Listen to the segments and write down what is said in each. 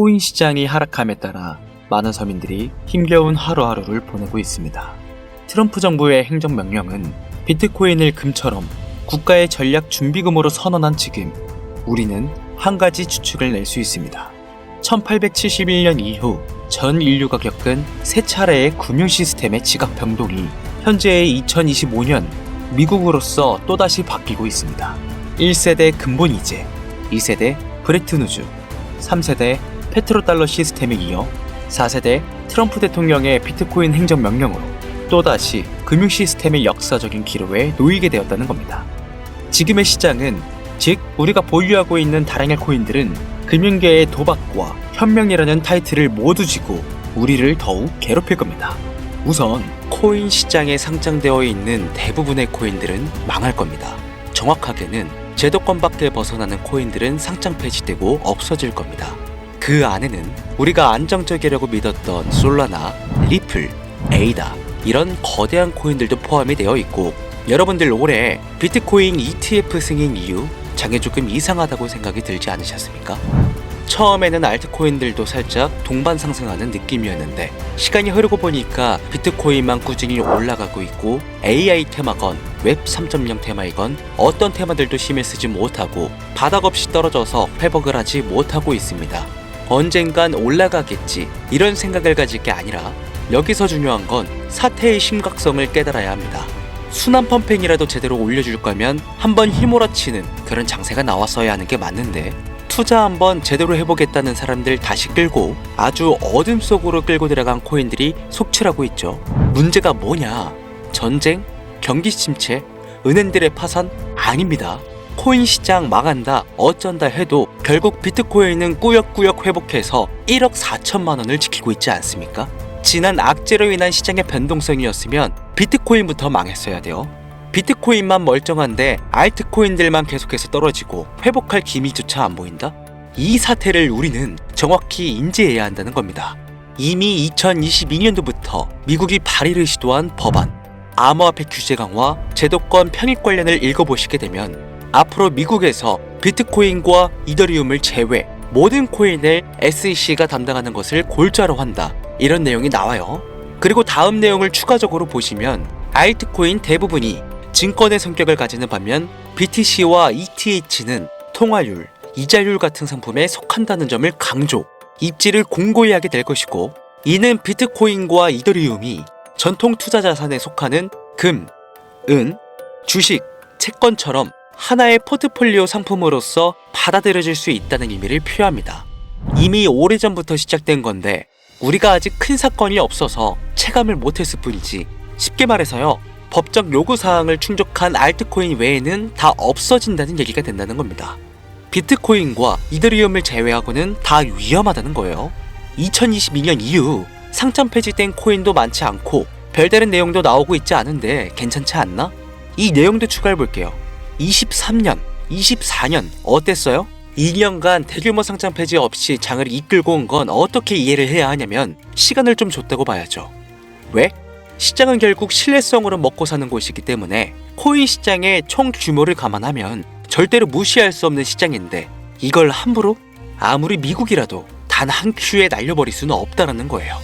코인 시장이 하락함에 따라 많은 서민들이 힘겨운 하루하루를 보내고 있습니다. 트럼프 정부의 행정명령은 비트코인을 금처럼 국가의 전략 준비금으로 선언한 지금 우리는 한 가지 추측을 낼 수 있습니다. 1871년 이후 전 인류가 겪은 세 차례의 금융 시스템의 지각 변동이 현재의 2025년 미국으로서 또다시 바뀌고 있습니다. 1세대 근본이체, 2세대 브레튼우즈, 3세대 페트로달러 시스템에 이어 4세대 트럼프 대통령의 비트코인 행정명령으로 또다시 금융 시스템의 역사적인 기로에 놓이게 되었다는 겁니다. 지금의 시장은, 즉 우리가 보유하고 있는 다량의 코인들은 금융계의 도박과 혁명이라는 타이틀을 모두 지고 우리를 더욱 괴롭힐 겁니다. 우선 코인 시장에 상장되어 있는 대부분의 코인들은 망할 겁니다. 정확하게는 제도권 밖에 벗어나는 코인들은 상장 폐지되고 없어질 겁니다. 그 안에는 우리가 안정적이라고 믿었던 솔라나, 리플, 에이다 이런 거대한 코인들도 포함이 되어 있고, 여러분들 올해 비트코인 ETF 승인 이후 장이 조금 이상하다고 생각이 들지 않으셨습니까? 처음에는 알트코인들도 살짝 동반 상승하는 느낌이었는데 시간이 흐르고 보니까 비트코인만 꾸준히 올라가고 있고, AI 테마건 웹 3.0 테마이건 어떤 테마들도 힘을 쓰지 못하고 바닥 없이 떨어져서 회복을 하지 못하고 있습니다. 언젠간 올라가겠지 이런 생각을 가질 게 아니라 여기서 중요한 건 사태의 심각성을 깨달아야 합니다. 순환 펌핑이라도 제대로 올려줄 거면 한번 휘몰아치는 그런 장세가 나왔어야 하는 게 맞는데, 투자 한번 제대로 해보겠다는 사람들 다시 끌고 아주 어둠 속으로 끌고 들어간 코인들이 속출하고 있죠. 문제가 뭐냐? 전쟁? 경기 침체? 은행들의 파산? 아닙니다. 코인 시장 망한다, 어쩐다 해도 결국 비트코인은 꾸역꾸역 회복해서 1억 4천만 원을 지키고 있지 않습니까? 지난 악재로 인한 시장의 변동성이었으면 비트코인부터 망했어야 돼요. 비트코인만 멀쩡한데 알트코인들만 계속해서 떨어지고 회복할 기미조차 안 보인다? 이 사태를 우리는 정확히 인지해야 한다는 겁니다. 이미 2022년도부터 미국이 발의를 시도한 법안, 암호화폐 규제 강화, 제도권 편입 관련을 읽어보시게 되면 앞으로 미국에서 비트코인과 이더리움을 제외 모든 코인을 SEC가 담당하는 것을 골자로 한다, 이런 내용이 나와요. 그리고 다음 내용을 추가적으로 보시면 알트코인 대부분이 증권의 성격을 가지는 반면 BTC와 ETH는 통화율, 이자율 같은 상품에 속한다는 점을 강조, 입지를 공고히 하게 될 것이고, 이는 비트코인과 이더리움이 전통 투자 자산에 속하는 금, 은, 주식, 채권처럼 하나의 포트폴리오 상품으로서 받아들여질 수 있다는 의미를 표합니다. 이미 오래전부터 시작된 건데 우리가 아직 큰 사건이 없어서 체감을 못했을 뿐이지, 쉽게 말해서요, 법적 요구사항을 충족한 알트코인 외에는 다 없어진다는 얘기가 된다는 겁니다. 비트코인과 이더리움을 제외하고는 다 위험하다는 거예요. 2022년 이후 상장 폐지된 코인도 많지 않고 별다른 내용도 나오고 있지 않은데 괜찮지 않나? 이 내용도 추가해볼게요. 23년, 24년 어땠어요? 2년간 대규모 상장 폐지 없이 장을 이끌고 온 건 어떻게 이해를 해야 하냐면 시간을 좀 줬다고 봐야죠. 왜? 시장은 결국 신뢰성으로 먹고 사는 곳이기 때문에 코인 시장의 총 규모를 감안하면 절대로 무시할 수 없는 시장인데 이걸 함부로? 아무리 미국이라도 단 한 큐에 날려버릴 수는 없다는 거예요.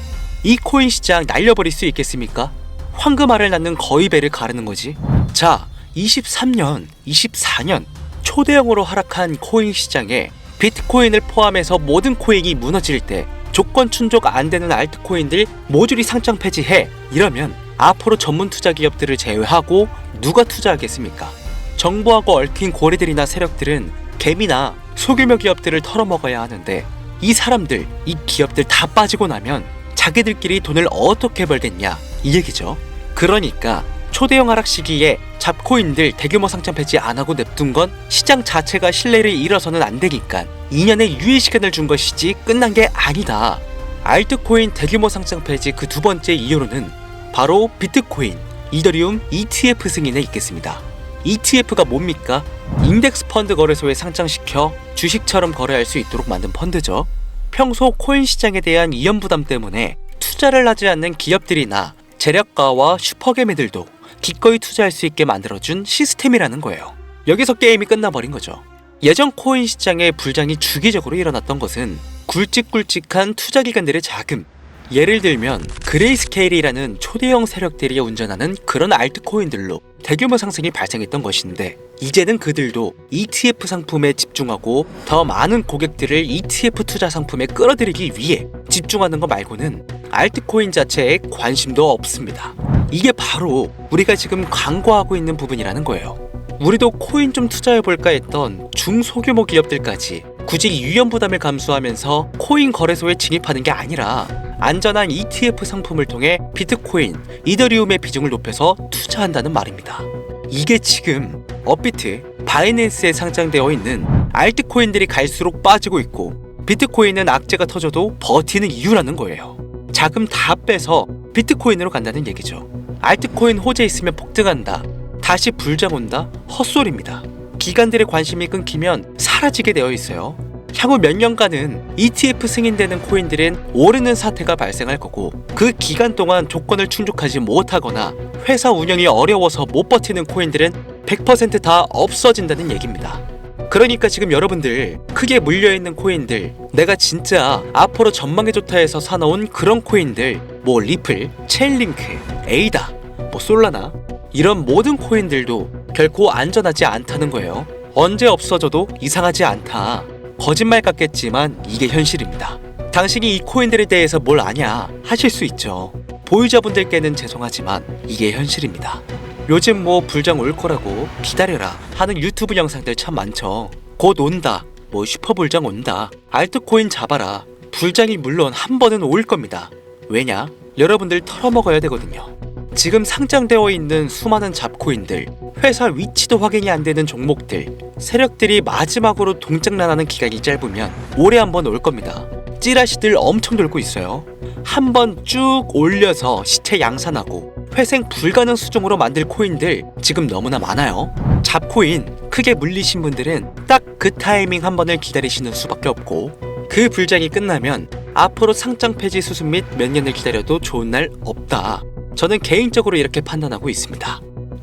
이 코인 시장 날려버릴 수 있겠습니까? 황금알을 낳는 거위 배를 가르는 거지. 자, 23년, 24년 초대형으로 하락한 코인 시장에 비트코인을 포함해서 모든 코인이 무너질 때 조건 충족 안 되는 알트코인들 모조리 상장 폐지해, 이러면 앞으로 전문 투자 기업들을 제외하고 누가 투자하겠습니까? 정부하고 얽힌 고래들이나 세력들은 개미나 소규모 기업들을 털어먹어야 하는데 이 사람들, 이 기업들 다 빠지고 나면 자기들끼리 돈을 어떻게 벌겠냐, 이 얘기죠. 그러니까 초대형 하락 시기에 잡코인들 대규모 상장 폐지 안 하고 냅둔 건 시장 자체가 신뢰를 잃어서는 안 되니까 2년의 유예 시간을 준 것이지 끝난 게 아니다. 알트코인 대규모 상장 폐지 그 두 번째 이유로는 바로 비트코인, 이더리움 ETF 승인에 있겠습니다. ETF가 뭡니까? 인덱스 펀드 거래소에 상장시켜 주식처럼 거래할 수 있도록 만든 펀드죠. 평소 코인 시장에 대한 위험 부담 때문에 투자를 하지 않는 기업들이나 재력가와 슈퍼개미들도 기꺼이 투자할 수 있게 만들어준 시스템이라는 거예요. 여기서 게임이 끝나버린 거죠. 예전 코인 시장의 불장이 주기적으로 일어났던 것은 굵직굵직한 투자기관들의 자금, 예를 들면 그레이스케일이라는 초대형 세력들이 운전하는 그런 알트코인들로 대규모 상승이 발생했던 것인데, 이제는 그들도 ETF 상품에 집중하고 더 많은 고객들을 ETF 투자 상품에 끌어들이기 위해 집중하는 것 말고는 알트코인 자체에 관심도 없습니다. 이게 바로 우리가 지금 광고하고 있는 부분이라는 거예요. 우리도 코인 좀 투자해볼까 했던 중소규모 기업들까지 굳이 위험 부담을 감수하면서 코인 거래소에 진입하는 게 아니라 안전한 ETF 상품을 통해 비트코인, 이더리움의 비중을 높여서 투자한다는 말입니다. 이게 지금 업비트, 바이낸스에 상장되어 있는 알트코인들이 갈수록 빠지고 있고 비트코인은 악재가 터져도 버티는 이유라는 거예요. 자금 다 빼서 비트코인으로 간다는 얘기죠. 알트코인 호재 있으면 폭등한다, 다시 불장 온다? 헛소리입니다. 기관들의 관심이 끊기면 사라지게 되어 있어요. 향후 몇 년간은 ETF 승인되는 코인들은 오르는 사태가 발생할 거고, 그 기간 동안 조건을 충족하지 못하거나 회사 운영이 어려워서 못 버티는 코인들은 100% 다 없어진다는 얘기입니다. 그러니까 지금 여러분들 크게 물려있는 코인들, 내가 진짜 앞으로 전망이 좋다 해서 사놓은 그런 코인들, 뭐 리플, 체인링크, 에이다, 뭐 솔라나, 이런 모든 코인들도 결코 안전하지 않다는 거예요. 언제 없어져도 이상하지 않다. 거짓말 같겠지만 이게 현실입니다. 당신이 이 코인들에 대해서 뭘 아냐 하실 수 있죠. 보유자분들께는 죄송하지만 이게 현실입니다. 요즘 뭐 불장 올 거라고 기다려라 하는 유튜브 영상들 참 많죠. 곧 온다, 뭐 슈퍼불장 온다, 알트코인 잡아라. 불장이 물론 한 번은 올 겁니다. 왜냐? 여러분들 털어먹어야 되거든요. 지금 상장되어 있는 수많은 잡코인들, 회사 위치도 확인이 안 되는 종목들, 세력들이 마지막으로 동작난하는 기간이 짧으면 올해 한 번 올 겁니다. 찌라시들 엄청 돌고 있어요. 한 번 쭉 올려서 시체 양산하고 회생 불가능 수준으로 만들 코인들 지금 너무나 많아요. 잡코인 크게 물리신 분들은 딱 그 타이밍 한 번을 기다리시는 수밖에 없고, 그 불장이 끝나면 앞으로 상장 폐지 수순 및 몇 년을 기다려도 좋은 날 없다. 저는 개인적으로 이렇게 판단하고 있습니다.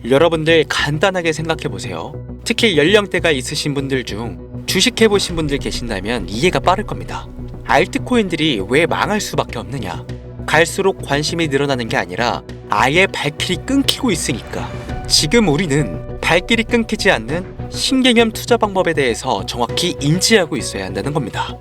여러분들 간단하게 생각해보세요. 특히 연령대가 있으신 분들 중 주식해보신 분들 계신다면 이해가 빠를 겁니다. 알트코인들이 왜 망할 수밖에 없느냐? 갈수록 관심이 늘어나는 게 아니라 아예 발길이 끊기고 있으니까. 지금 우리는 발길이 끊기지 않는 신개념 투자 방법에 대해서 정확히 인지하고 있어야 한다는 겁니다.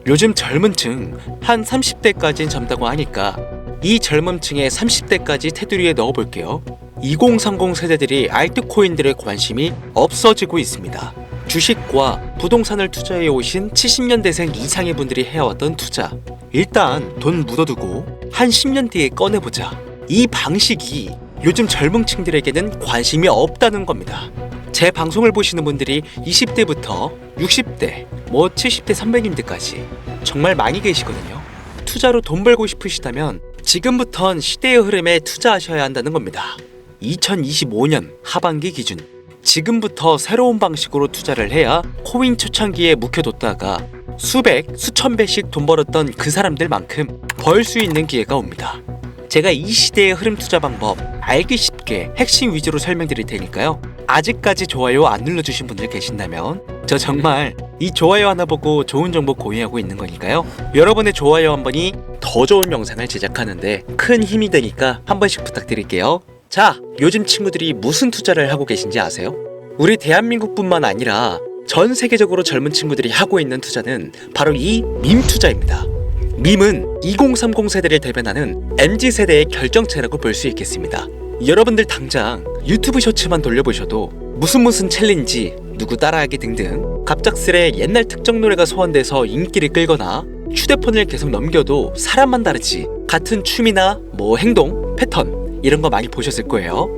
요즘 젊은 층 한 30대까지는 젊다고 하니까 이 젊은 층의 30대까지 테두리에 넣어볼게요. 2030 세대들이 알트코인들의 관심이 없어지고 있습니다. 주식과 부동산을 투자해 오신 70년대생 이상의 분들이 해왔던 투자, 일단 돈 묻어두고 한 10년 뒤에 꺼내보자. 이 방식이 요즘 젊은 층들에게는 관심이 없다는 겁니다. 제 방송을 보시는 분들이 20대부터 60대, 뭐 70대 선배님들까지 정말 많이 계시거든요. 투자로 돈 벌고 싶으시다면 지금부턴 시대의 흐름에 투자하셔야 한다는 겁니다. 2025년 하반기 기준, 지금부터 새로운 방식으로 투자를 해야 코인 초창기에 묵혀뒀다가 수백, 수천 배씩 돈 벌었던 그 사람들만큼 벌 수 있는 기회가 옵니다. 제가 이 시대의 흐름 투자 방법 알기 쉽게 핵심 위주로 설명드릴 테니까요. 아직까지 좋아요 안 눌러주신 분들 계신다면 저 정말 이 좋아요 하나 보고 좋은 정보 공유하고 있는 거니까요. 여러분의 좋아요 한 번이 더 좋은 영상을 제작하는데 큰 힘이 되니까 한 번씩 부탁드릴게요. 자, 요즘 친구들이 무슨 투자를 하고 계신지 아세요? 우리 대한민국뿐만 아니라 전 세계적으로 젊은 친구들이 하고 있는 투자는 바로 이 밈 투자입니다. 밈은 2030 세대를 대변하는 MZ세대의 결정체라고 볼 수 있겠습니다. 여러분들 당장 유튜브 쇼츠만 돌려보셔도 무슨 챌린지, 누구 따라하기 등등 갑작스레 옛날 특정 노래가 소환돼서 인기를 끌거나 휴대폰을 계속 넘겨도 사람만 다르지 같은 춤이나 뭐 행동, 패턴 이런 거 많이 보셨을 거예요.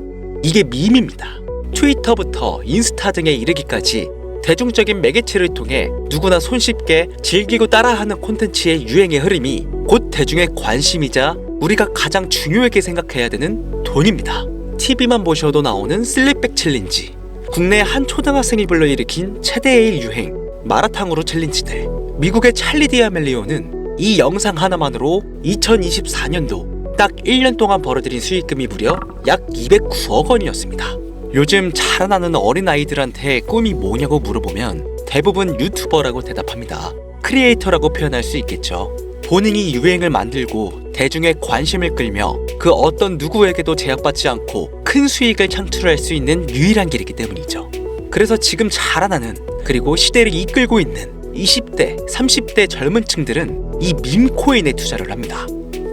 이게 밈입니다. 트위터부터 인스타 등에 이르기까지 대중적인 매개체를 통해 누구나 손쉽게 즐기고 따라하는 콘텐츠의 유행의 흐름이 곧 대중의 관심이자 우리가 가장 중요하게 생각해야 되는 돈입니다. TV만 보셔도 나오는 슬립백 챌린지, 국내 한 초등학생이 불러일으킨 최대의 유행 마라탕으로 챌린지들, 미국의 찰리 디아멜리오는 이 영상 하나만으로 2024년도 딱 1년 동안 벌어들인 수익금이 무려 약 209억 원이었습니다. 요즘 자라나는 어린아이들한테 꿈이 뭐냐고 물어보면 대부분 유튜버라고 대답합니다. 크리에이터라고 표현할 수 있겠죠. 본인이 유행을 만들고 대중의 관심을 끌며 그 어떤 누구에게도 제약받지 않고 큰 수익을 창출할 수 있는 유일한 길이기 때문이죠. 그래서 지금 자라나는, 그리고 시대를 이끌고 있는 20대, 30대 젊은 층들은 이 밈코인에 투자를 합니다.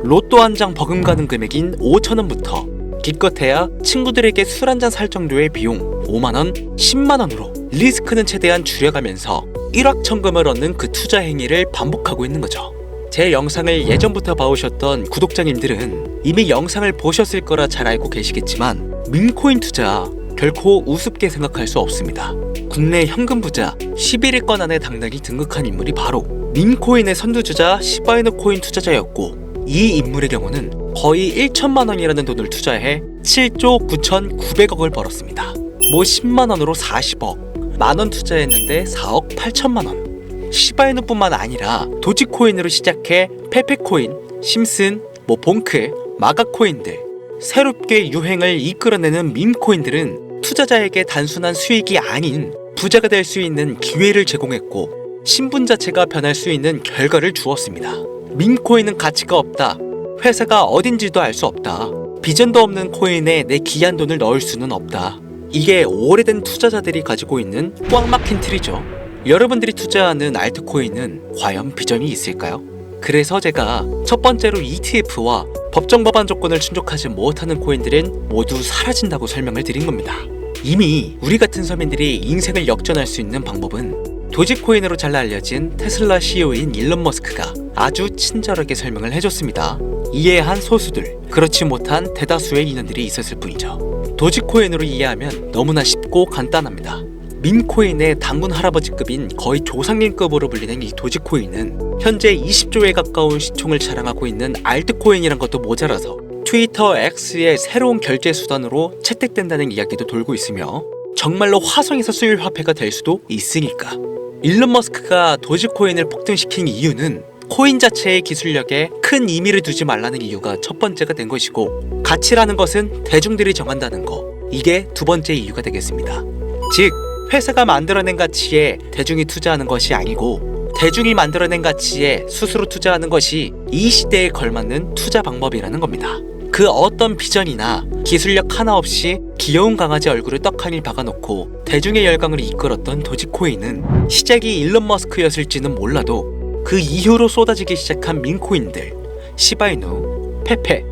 로또 한 장 버금가는 금액인 5,000원부터 기껏해야 친구들에게 술 한 잔 살 정도의 비용 5만원, 10만원으로 리스크는 최대한 줄여가면서 일확천금을 얻는 그 투자 행위를 반복하고 있는 거죠. 제 영상을 예전부터 봐오셨던 구독자님들은 이미 영상을 보셨을 거라 잘 알고 계시겠지만 밈코인 투자 결코 우습게 생각할 수 없습니다. 국내 현금 부자 11위권 안에 당당히 등극한 인물이 바로 밈코인의 선두주자 시바이누 코인 투자자였고, 이 인물의 경우는 거의 1천만 원이라는 돈을 투자해 7조 9,900억을 벌었습니다. 뭐 10만 원으로 40억, 만원 투자했는데 4억 8천만 원. 시바이누뿐만 아니라 도지코인으로 시작해 페페코인, 심슨, 봉크, 마가코인들, 새롭게 유행을 이끌어내는 밈코인들은 투자자에게 단순한 수익이 아닌 부자가 될 수 있는 기회를 제공했고, 신분 자체가 변할 수 있는 결과를 주었습니다. 밈코인은 가치가 없다, 회사가 어딘지도 알 수 없다, 비전도 없는 코인에 내 귀한 돈을 넣을 수는 없다, 이게 오래된 투자자들이 가지고 있는 꽉 막힌 틀이죠. 여러분들이 투자하는 알트코인은 과연 비전이 있을까요? 그래서 제가 첫 번째로 ETF와 법정 법안 조건을 충족하지 못하는 코인들은 모두 사라진다고 설명을 드린 겁니다. 이미 우리 같은 서민들이 인생을 역전할 수 있는 방법은 도지코인으로 잘 알려진 테슬라 CEO인 일론 머스크가 아주 친절하게 설명을 해줬습니다. 이해한 소수들, 그렇지 못한 대다수의 인원들이 있었을 뿐이죠. 도지코인으로 이해하면 너무나 쉽고 간단합니다. 밈코인의 단군 할아버지급인 거의 조상님급으로 불리는 이 도지코인은 현재 20조에 가까운 시총을 자랑하고 있는 알트코인이란 것도 모자라서 트위터 X의 새로운 결제 수단으로 채택된다는 이야기도 돌고 있으며, 정말로 화성에서 수일 화폐가 될 수도 있으니까. 일론 머스크가 도지코인을 폭등시킨 이유는 코인 자체의 기술력에 큰 의미를 두지 말라는 이유가 첫 번째가 된 것이고, 가치라는 것은 대중들이 정한다는 거, 이게 두 번째 이유가 되겠습니다. 즉, 회사가 만들어낸 가치에 대중이 투자하는 것이 아니고 대중이 만들어낸 가치에 스스로 투자하는 것이 이 시대에 걸맞는 투자 방법이라는 겁니다. 그 어떤 비전이나 기술력 하나 없이 귀여운 강아지 얼굴을 떡하니 박아놓고 대중의 열광을 이끌었던 도지코인은 시작이 일론 머스크였을지는 몰라도 그 이후로 쏟아지기 시작한 밈코인들, 시바이누, 페페,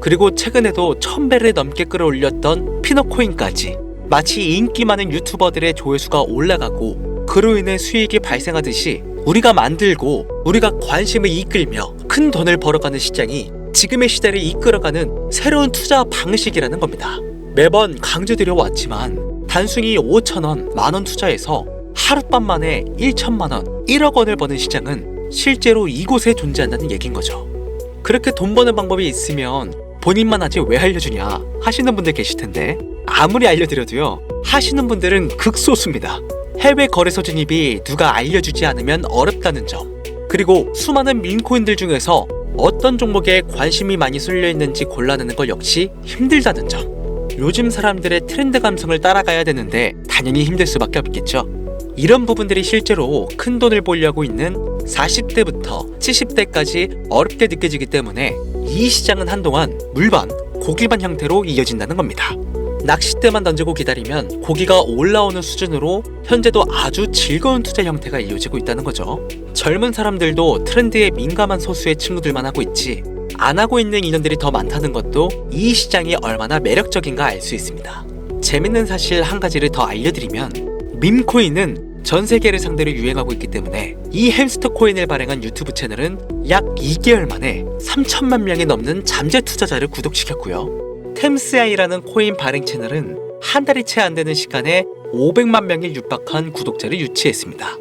그리고 최근에도 1000배를 넘게 끌어올렸던 피너코인까지 마치 인기 많은 유튜버들의 조회수가 올라가고 그로 인해 수익이 발생하듯이 우리가 만들고 우리가 관심을 이끌며 큰 돈을 벌어가는 시장이 지금의 시대를 이끌어가는 새로운 투자 방식이라는 겁니다. 매번 강조드려 왔지만 단순히 5,000원, 만원 투자해서 하룻밤 만에 1천만원, 1억 원을 버는 시장은 실제로 이곳에 존재한다는 얘기인 거죠. 그렇게 돈 버는 방법이 있으면 본인만 하지 왜 알려주냐 하시는 분들 계실 텐데, 아무리 알려드려도요, 하시는 분들은 극소수입니다. 해외 거래소 진입이 누가 알려주지 않으면 어렵다는 점, 그리고 수많은 밈코인들 중에서 어떤 종목에 관심이 많이 쏠려 있는지 골라내는 것 역시 힘들다는 점. 요즘 사람들의 트렌드 감성을 따라가야 되는데 당연히 힘들 수밖에 없겠죠. 이런 부분들이 실제로 큰 돈을 벌려고 있는 40대부터 70대까지 어렵게 느껴지기 때문에 이 시장은 한동안 물반, 고기반 형태로 이어진다는 겁니다. 낚싯대만 던지고 기다리면 고기가 올라오는 수준으로 현재도 아주 즐거운 투자 형태가 이어지고 있다는 거죠. 젊은 사람들도 트렌드에 민감한 소수의 친구들만 하고 있지 안 하고 있는 인원들이 더 많다는 것도 이 시장이 얼마나 매력적인가 알 수 있습니다. 재밌는 사실 한 가지를 더 알려드리면, 밈코인은 전 세계를 상대로 유행하고 있기 때문에 이 햄스터 코인을 발행한 유튜브 채널은 약 2개월 만에 3천만 명이 넘는 잠재 투자자를 구독시켰고요. 템스아이라는 코인 발행 채널은 한 달이 채 안 되는 시간에 500만 명에 육박한 구독자를 유치했습니다.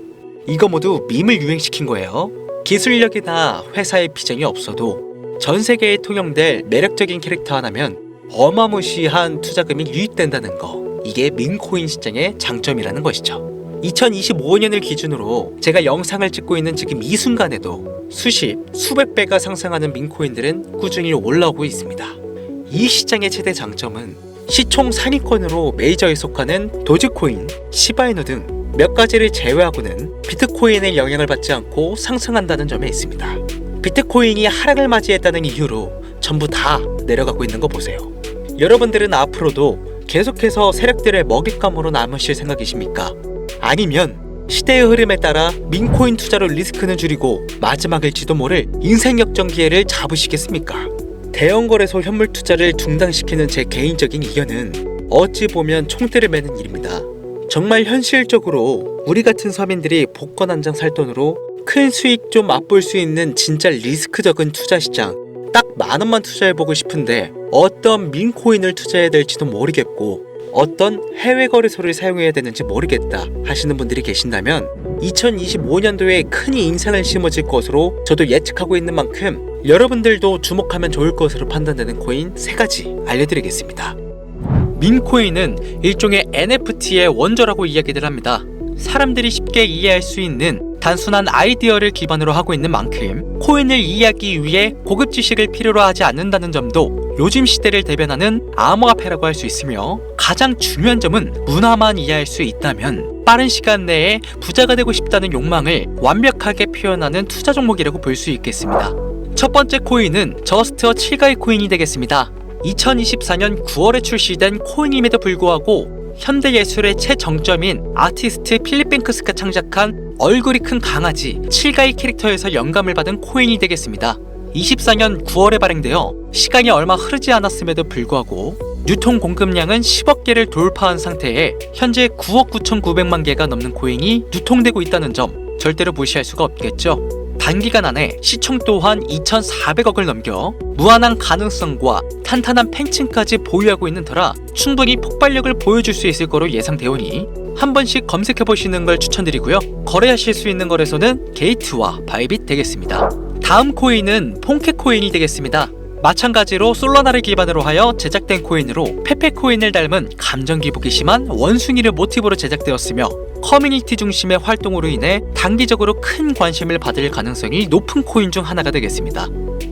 이거 모두 밈을 유행시킨 거예요. 기술력이나 회사의 비전이 없어도 전 세계에 통용될 매력적인 캐릭터 하나면 어마무시한 투자금이 유입된다는 거, 이게 밈코인 시장의 장점이라는 것이죠. 2025년을 기준으로 제가 영상을 찍고 있는 지금 이 순간에도 수십, 수백 배가 상승하는 밈코인들은 꾸준히 올라오고 있습니다. 이 시장의 최대 장점은 시총 상위권으로 메이저에 속하는 도지코인, 시바이누 등 몇 가지를 제외하고는 비트코인의 영향을 받지 않고 상승한다는 점에 있습니다. 비트코인이 하락을 맞이했다는 이유로 전부 다 내려가고 있는 거 보세요. 여러분들은 앞으로도 계속해서 세력들의 먹잇감으로 남으실 생각이십니까? 아니면 시대의 흐름에 따라 민코인 투자로 리스크는 줄이고 마지막일지도 모를 인생 역전 기회를 잡으시겠습니까? 대형 거래소 현물 투자를 중단시키는 제 개인적인 의견은 어찌 보면 총대를 매는 일입니다. 정말 현실적으로 우리 같은 서민들이 복권 한 장 살 돈으로 큰 수익 좀 맛볼 수 있는 진짜 리스크 적은 투자 시장, 딱 10,000원만 투자해보고 싶은데 어떤 민코인을 투자해야 될지도 모르겠고 어떤 해외 거래소를 사용해야 되는지 모르겠다 하시는 분들이 계신다면 2025년도에 큰 인상을 심어질 것으로 저도 예측하고 있는 만큼 여러분들도 주목하면 좋을 것으로 판단되는 코인 3가지 알려드리겠습니다. 민코인은 일종의 NFT의 원조라고 이야기들 합니다. 사람들이 쉽게 이해할 수 있는 단순한 아이디어를 기반으로 하고 있는 만큼 코인을 이해하기 위해 고급 지식을 필요로 하지 않는다는 점도 요즘 시대를 대변하는 암호화폐라고 할 수 있으며, 가장 중요한 점은 문화만 이해할 수 있다면 빠른 시간 내에 부자가 되고 싶다는 욕망을 완벽하게 표현하는 투자 종목이라고 볼 수 있겠습니다. 첫 번째 코인은 저스트어 7가의 코인이 되겠습니다. 2024년 9월에 출시된 코인임에도 불구하고 현대예술의 최정점인 아티스트 필립 뱅크스가 창작한 얼굴이 큰 강아지 7가의 캐릭터에서 영감을 받은 코인이 되겠습니다. 24년 9월에 발행되어 시간이 얼마 흐르지 않았음에도 불구하고 유통 공급량은 10억 개를 돌파한 상태에 현재 9억 9,900만 개가 넘는 코인이 유통되고 있다는 점 절대로 무시할 수가 없겠죠. 단기간 안에 시총 또한 2,400억을 넘겨 무한한 가능성과 탄탄한 팬층까지 보유하고 있는 터라 충분히 폭발력을 보여줄 수 있을 거로 예상되오니 한 번씩 검색해보시는 걸 추천드리고요. 거래하실 수 있는 거래소는 게이트와 바이빗 되겠습니다. 다음 코인은 폰케 코인이 되겠습니다. 마찬가지로 솔라나를 기반으로 하여 제작된 코인으로 페페 코인을 닮은 감정 기복이 심한 원숭이를 모티브로 제작되었으며 커뮤니티 중심의 활동으로 인해 단기적으로 큰 관심을 받을 가능성이 높은 코인 중 하나가 되겠습니다.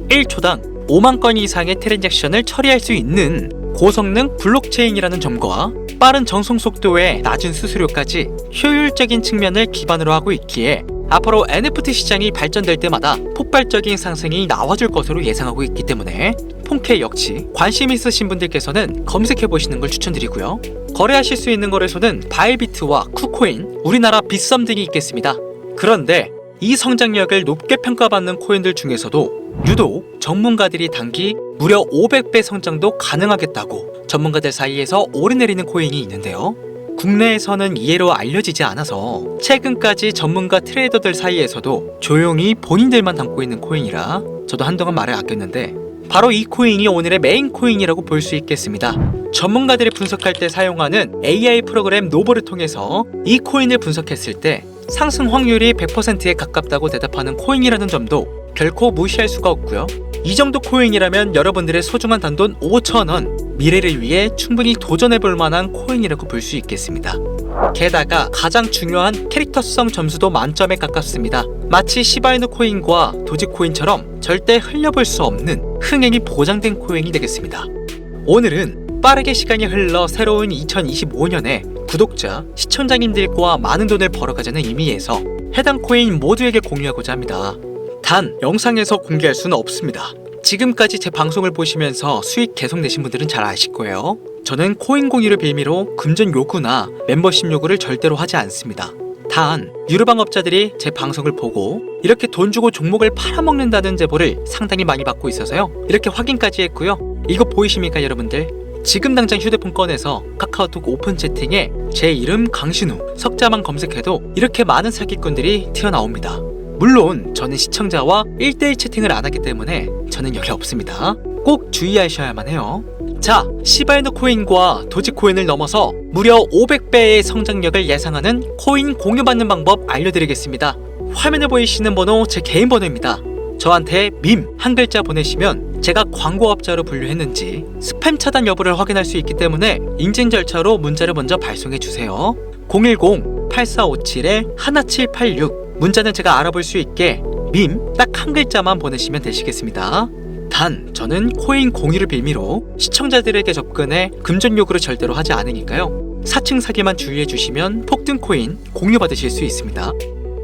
1초당 5만 건 이상의 트랜잭션을 처리할 수 있는 고성능 블록체인이라는 점과 빠른 전송 속도에 낮은 수수료까지 효율적인 측면을 기반으로 하고 있기에 앞으로 NFT 시장이 발전될 때마다 폭발적인 상승이 나와줄 것으로 예상하고 있기 때문에 폰케 역시 관심 있으신 분들께서는 검색해보시는 걸 추천드리고요. 거래하실 수 있는 거래소는 바이비트와 쿠코인, 우리나라 빗썸 등이 있겠습니다. 그런데 이 성장력을 높게 평가받는 코인들 중에서도 유독 전문가들이 단기 무려 500배 성장도 가능하겠다고 전문가들 사이에서 오르내리는 코인이 있는데요. 국내에서는 이해로 알려지지 않아서 최근까지 전문가 트레이더들 사이에서도 조용히 본인들만 담고 있는 코인이라 저도 한동안 말을 아꼈는데 바로 이 코인이 오늘의 메인 코인이라고 볼 수 있겠습니다. 전문가들이 분석할 때 사용하는 AI 프로그램 노보를 통해서 이 코인을 분석했을 때 상승 확률이 100%에 가깝다고 대답하는 코인이라는 점도 결코 무시할 수가 없고요. 이 정도 코인이라면 여러분들의 소중한 단돈 5,000원, 미래를 위해 충분히 도전해볼 만한 코인이라고 볼 수 있겠습니다. 게다가 가장 중요한 캐릭터성 점수도 만점에 가깝습니다. 마치 시바이누 코인과 도지코인처럼 절대 흘려볼 수 없는 흥행이 보장된 코인이 되겠습니다. 오늘은 빠르게 시간이 흘러 새로운 2025년에 구독자, 시청자님들과 많은 돈을 벌어가자는 의미에서 해당 코인 모두에게 공유하고자 합니다. 단 영상에서 공개할 수는 없습니다. 지금까지 제 방송을 보시면서 수익 계속 내신 분들은 잘 아실 거예요. 저는 코인 공유를 빌미로 금전 요구나 멤버십 요구를 절대로 하지 않습니다. 단 유료방업자들이 제 방송을 보고 이렇게 돈 주고 종목을 팔아먹는다는 제보를 상당히 많이 받고 있어서요. 이렇게 확인까지 했고요. 이거 보이십니까 여러분들? 지금 당장 휴대폰 꺼내서 카카오톡 오픈 채팅에 제 이름 강신우 석자만 검색해도 이렇게 많은 사기꾼들이 튀어나옵니다. 물론 저는 시청자와 1대1 채팅을 안 하기 때문에 저는 여기 없습니다. 꼭 주의하셔야만 해요. 자, 시바이누 코인과 도지코인을 넘어서 무려 500배의 성장력을 예상하는 코인 공유받는 방법 알려드리겠습니다. 화면에 보이시는 번호 제 개인 번호입니다. 저한테 밈 한 글자 보내시면 제가 광고업자로 분류했는지 스팸 차단 여부를 확인할 수 있기 때문에 인증 절차로 문자를 먼저 발송해주세요. 010-8457-1786 문자는 제가 알아볼 수 있게 밈 딱 한 글자만 보내시면 되시겠습니다. 단 저는 코인 공유를 빌미로 시청자들에게 접근해 금전 요구를 절대로 하지 않으니까요. 4층 사기만 주의해주시면 폭등 코인 공유받으실 수 있습니다.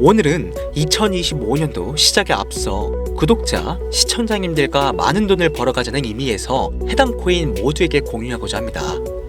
오늘은 2025년도 시작에 앞서 구독자, 시청자님들과 많은 돈을 벌어가자는 의미에서 해당 코인 모두에게 공유하고자 합니다.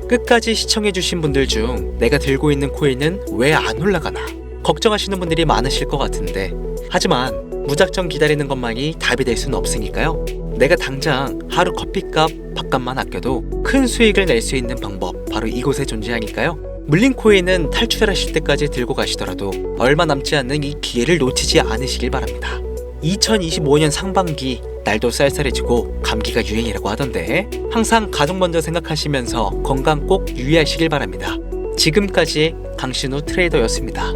끝까지 시청해주신 분들 중 내가 들고 있는 코인은 왜 안 올라가나 걱정하시는 분들이 많으실 것 같은데, 하지만 무작정 기다리는 것만이 답이 될 수는 없으니까요. 내가 당장 하루 커피값, 밥값만 아껴도 큰 수익을 낼 수 있는 방법 바로 이곳에 존재하니까요. 물린 코인은 탈출하실 때까지 들고 가시더라도 얼마 남지 않는 이 기회를 놓치지 않으시길 바랍니다. 2025년 상반기 날도 쌀쌀해지고 감기가 유행이라고 하던데 항상 가족 먼저 생각하시면서 건강 꼭 유의하시길 바랍니다. 지금까지 강신우 트레이더였습니다.